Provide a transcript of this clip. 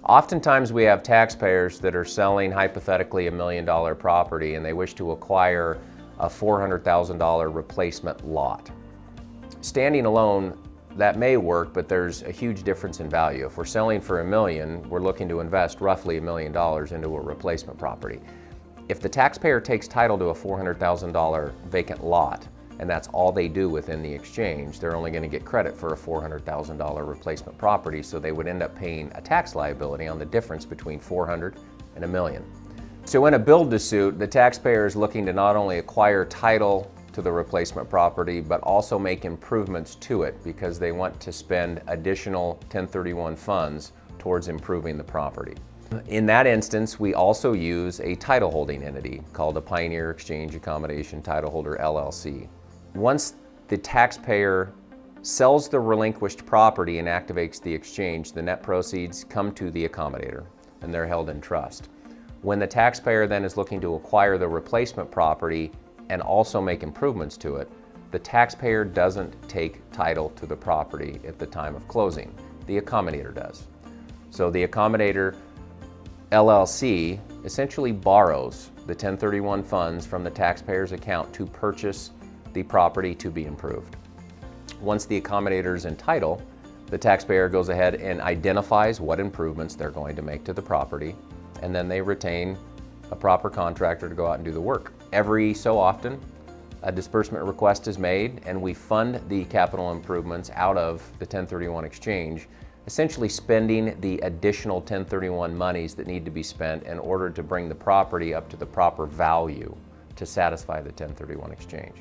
Oftentimes we have taxpayers that are selling hypothetically $1 million property and they wish to acquire a $400,000 replacement lot. Standing alone, that may work, but there's a huge difference in value. If we're selling for $1 million, we're looking to invest roughly $1 million into a replacement property. If the taxpayer takes title to a $400,000 vacant lot, and that's all they do within the exchange, they're only going to get credit for a $400,000 replacement property, so they would end up paying a tax liability on the difference between $400,000 and $1 million. So in a build-to-suit, the taxpayer is looking to not only acquire title to the replacement property, but also make improvements to it because they want to spend additional 1031 funds towards improving the property. In that instance, we also use a title holding entity called a Pioneer Exchange Accommodation Title Holder LLC. Once the taxpayer sells the relinquished property and activates the exchange, the net proceeds come to the accommodator and they're held in trust. When the taxpayer then is looking to acquire the replacement property and also make improvements to it, the taxpayer doesn't take title to the property at the time of closing. The accommodator does. So the accommodator LLC essentially borrows the 1031 funds from the taxpayer's account to purchase the property to be improved. Once the accommodator is in title, the taxpayer goes ahead and identifies what improvements they're going to make to the property, and then they retain a proper contractor to go out and do the work. Every so often, a disbursement request is made and we fund the capital improvements out of the 1031 exchange, essentially spending the additional 1031 monies that need to be spent in order to bring the property up to the proper value to satisfy the 1031 exchange.